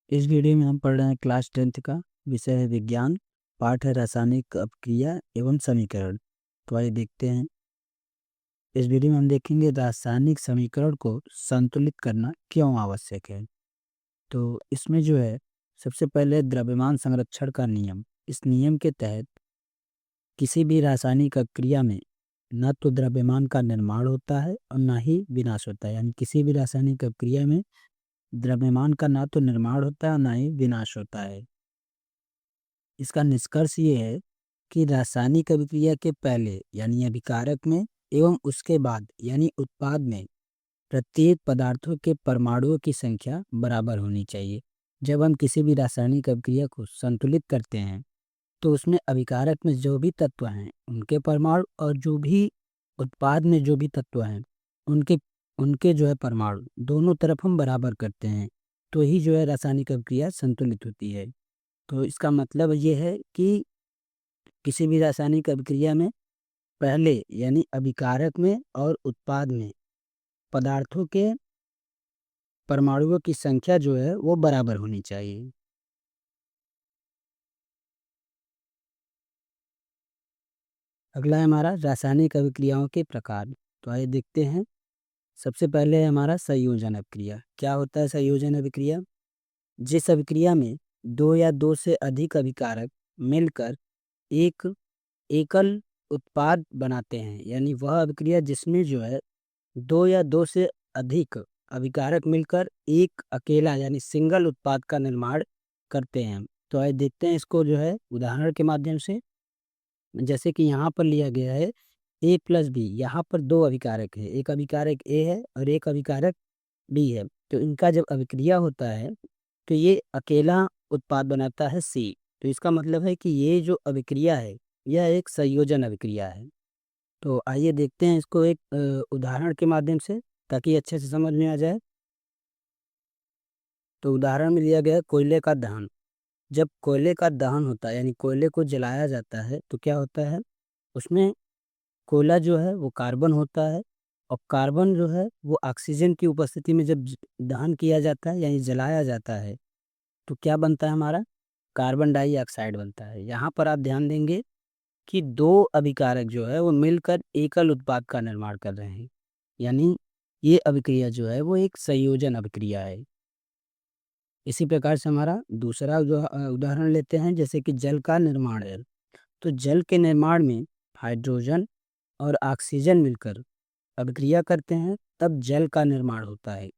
इस वीडियो में हम पढ़ रहे हैं क्लास 10th का विषय है विज्ञान। पाठ है रासायनिक अपक्रिया एवं समीकरण। तो आइए देखते हैं। इस वीडियो में हम देखेंगे रासायनिक समीकरण को संतुलित करना क्यों आवश्यक है। तो इसमें जो है सबसे पहले द्रव्यमान संरक्षण का नियम। इस नियम के तहत किसी भी रासायनिक अपक्रिया में न तो द्रव्यमान का निर्माण होता है और न ही विनाश होता है। यानी किसी भी रासायनिक अपक्रिया में द्रव्यमान का ना तो निर्माण होता है और ना ही विनाश होता है। इसका निष्कर्ष ये है कि रासायनिक अभिक्रिया के पहले यानी अभिकारक में एवं उसके बाद यानी उत्पाद में प्रत्येक पदार्थों के परमाणुओं की संख्या बराबर होनी चाहिए। जब हम किसी भी रासायनिक अभिक्रिया को संतुलित करते हैं तो उसमें अभिकारक में जो भी तत्व हैं उनके परमाणु और जो भी उत्पाद में जो भी तत्व हैं उनके उनके जो है परमाणु दोनों तरफ हम बराबर करते हैं, तो ही जो है रासायनिक अभिक्रिया संतुलित होती है। तो इसका मतलब ये है कि किसी भी रासायनिक अभिक्रिया में पहले यानी अभिकारक में और उत्पाद में पदार्थों के परमाणुओं की संख्या जो है वो बराबर होनी चाहिए। अगला है हमारा रासायनिक अभिक्रियाओं के प्रकार। तो आइए देखते हैं। सबसे पहले है हमारा संयोजन अभिक्रिया। क्या होता है संयोजन अभिक्रिया? जिस अभिक्रिया में दो या दो से अधिक अभिकारक मिलकर एक एकल उत्पाद बनाते हैं, यानी वह अभिक्रिया जिसमें जो है दो या दो से अधिक अभिकारक मिलकर एक अकेला यानी सिंगल उत्पाद का निर्माण करते हैं। तो आइए देखते हैं इसको जो है उदाहरण के माध्यम से। जैसे कि यहाँ पर लिया गया है ए प्लस बी। यहाँ पर दो अभिकारक है, एक अभिकारक ए है और एक अभिकारक बी है। तो इनका जब अभिक्रिया होता है तो ये अकेला उत्पाद बनाता है सी। तो इसका मतलब है कि ये जो अभिक्रिया है यह एक संयोजन अभिक्रिया है। तो आइए देखते हैं इसको एक उदाहरण के माध्यम से ताकि अच्छे से समझ में आ जाए। तो उदाहरण में लिया गया है कोयले का दहन। जब कोयले का दहन होता है यानी कोयले को जलाया जाता है तो क्या होता है, उसमें कोयला जो है वो कार्बन होता है और कार्बन जो है वो ऑक्सीजन की उपस्थिति में जब दहन किया जाता है यानी जलाया जाता है तो क्या बनता है हमारा, कार्बन डाइऑक्साइड बनता है। यहाँ पर आप ध्यान देंगे कि दो अभिकारक जो है वो मिलकर एकल उत्पाद का निर्माण कर रहे हैं, यानी ये अभिक्रिया जो है वो एक संयोजन अभिक्रिया है। इसी प्रकार से हमारा दूसरा उदाहरण लेते हैं, जैसे कि जल का निर्माण है। तो जल के निर्माण में हाइड्रोजन और ऑक्सीजन मिलकर अभिक्रिया करते हैं तब जल का निर्माण होता है।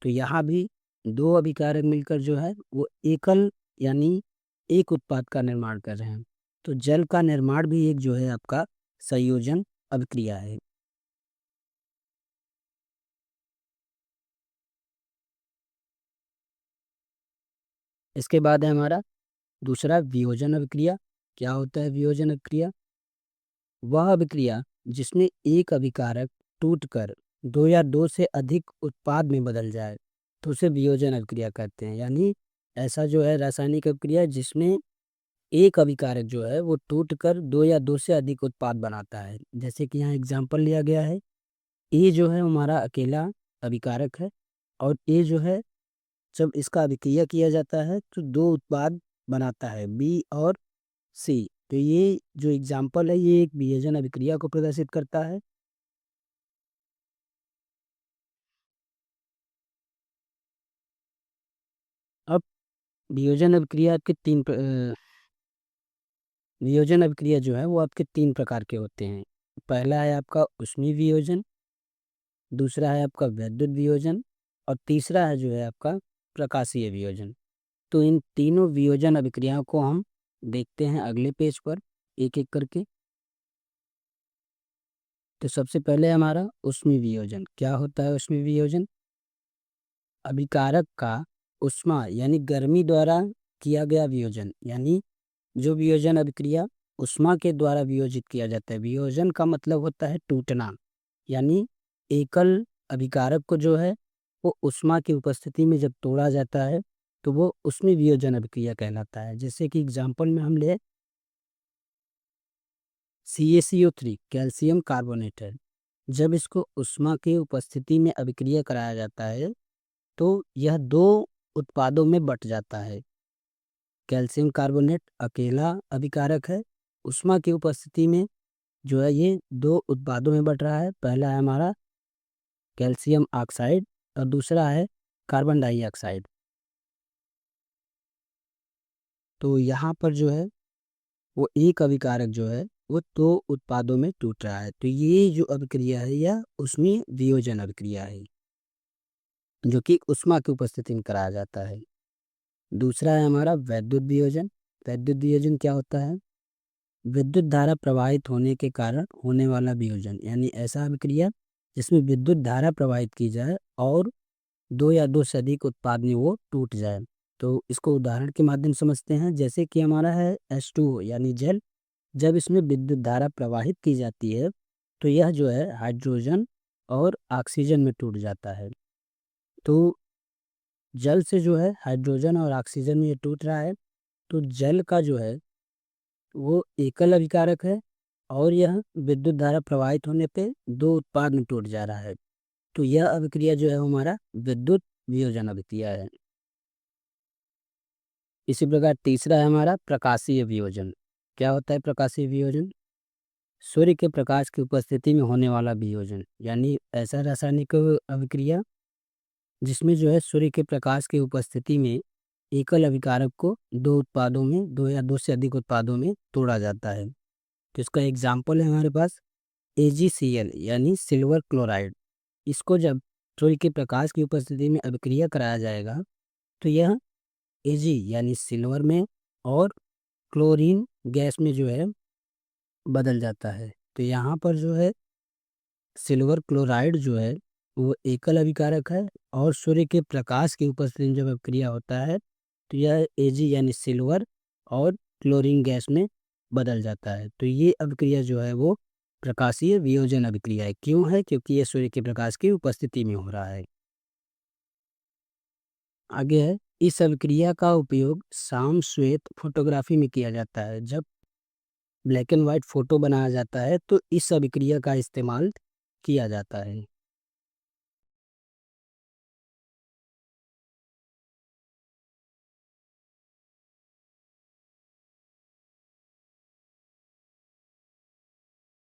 तो यहाँ भी दो अभिकारक मिलकर जो है वो एकल यानी एक उत्पाद का निर्माण कर रहे हैं। तो जल का निर्माण भी एक जो है आपका संयोजन अभिक्रिया है। इसके बाद है हमारा दूसरा वियोजन अभिक्रिया। क्या होता है वियोजन अभिक्रिया? वह अभिक्रिया जिसमें एक अभिकारक टूटकर दो या दो से अधिक उत्पाद में बदल जाए तो उसे वियोजन अभिक्रिया कहते हैं। यानी ऐसा जो है रासायनिक अभिक्रिया जिसमें एक अभिकारक जो है वो टूटकर दो या दो से अधिक उत्पाद बनाता है। जैसे कि यहाँ एग्जांपल लिया गया है, ए जो है हमारा अकेला अभिकारक है और ए जो है जब इसका अभिक्रिया किया जाता है तो दो उत्पाद बनाता है बी और सी। तो ये जो एग्जांपल है ये एक वियोजन अभिक्रिया को प्रदर्शित करता है। अब वियोजन अभिक्रिया आपके वियोजन अभिक्रिया जो है वो आपके तीन प्रकार के होते हैं। पहला है आपका ऊष्मीय वियोजन, दूसरा है आपका वैद्युत वियोजन और तीसरा है जो है आपका प्रकाशीय वियोजन। तो इन तीनों वियोजन अभिक्रियाओं को हम देखते हैं अगले पेज पर एक एक करके। तो सबसे पहले हमारा ऊष्मीय वियोजन। क्या होता है ऊष्मीय वियोजन? अभिकारक का ऊष्मा यानी गर्मी द्वारा किया गया वियोजन, यानी जो वियोजन अभिक्रिया ऊष्मा के द्वारा वियोजित किया जाता है। वियोजन का मतलब होता है टूटना, यानी एकल अभिकारक को जो है वो ऊष्मा की उपस्थिति में जब तोड़ा जाता है तो वो उसमें वियोजन अभिक्रिया कहलाता है। जैसे कि एग्जाम्पल में हम ले CaCO3 कैल्शियम कार्बोनेट है। जब इसको ऊष्मा की उपस्थिति में अभिक्रिया कराया जाता है तो यह दो उत्पादों में बँट जाता है। कैल्शियम कार्बोनेट अकेला अभिकारक है। ऊष्मा की उपस्थिति में जो है ये 2 उत्पादों में बँट रहा है। पहला है हमारा कैल्शियम ऑक्साइड और दूसरा है कार्बन डाइऑक्साइड। तो यहाँ पर जो है वो एक अभिकारक जो है वो 2 उत्पादों में टूट रहा है। तो ये जो अभिक्रिया है यह ऊष्मीय वियोजन अभिक्रिया है, जो कि ऊष्मा की उपस्थिति में कराया जाता है। दूसरा है हमारा वैद्युत वियोजन। वैद्युत वियोजन क्या होता है? विद्युत धारा प्रवाहित होने के कारण होने वाला वियोजन, यानी ऐसा अभिक्रिया जिसमें विद्युत धारा प्रवाहित की जाए और 2 या 2 से अधिक उत्पाद में वो टूट जाए। तो इसको उदाहरण के माध्यम से समझते हैं, जैसे कि हमारा है H2O यानी जल। जब इसमें विद्युत धारा प्रवाहित की जाती है तो यह जो है हाइड्रोजन और ऑक्सीजन में टूट जाता है। तो जल से जो है हाइड्रोजन और ऑक्सीजन में ये टूट रहा है। तो जल का जो है वो एकल अभिकारक है और यह विद्युत धारा प्रवाहित होने पे 2 उत्पाद में टूट जा रहा है। तो यह अभिक्रिया जो है हमारा विद्युत वियोजन अभिक्रिया है। इसी प्रकार तीसरा है हमारा प्रकाशीय वियोजन। क्या होता है प्रकाशीय वियोजन? सूर्य के प्रकाश की उपस्थिति में होने वाला वियोजन, यानी ऐसा रासायनिक अभिक्रिया जिसमें जो है सूर्य के प्रकाश की उपस्थिति में एकल अभिकारक को 2 उत्पादों में 2 या 2 से अधिक उत्पादों में तोड़ा जाता है। तो इसका एग्जाम्पल है हमारे पास AgCl यानी सिल्वर क्लोराइड। इसको जब सूर्य के प्रकाश की उपस्थिति में अभिक्रिया कराया जाएगा तो यह Ag यानी सिल्वर में और क्लोरीन गैस में जो है बदल जाता है। तो यहाँ पर जो है सिल्वर क्लोराइड जो है वो एकल अभिकारक है और सूर्य के प्रकाश की उपस्थिति में जब अभिक्रिया होता है तो यह Ag यानी सिल्वर और क्लोरीन गैस में बदल जाता है। तो ये अभिक्रिया जो है वो प्रकाशीय वियोजन अभिक्रिया है। क्यों है? क्योंकि ये सूर्य के प्रकाश की उपस्थिति में हो रहा है। आगे है, इस अभिक्रिया का उपयोग साम श्वेत फोटोग्राफी में किया जाता है। जब ब्लैक एंड व्हाइट फोटो बनाया जाता है तो इस अभिक्रिया का इस्तेमाल किया जाता है।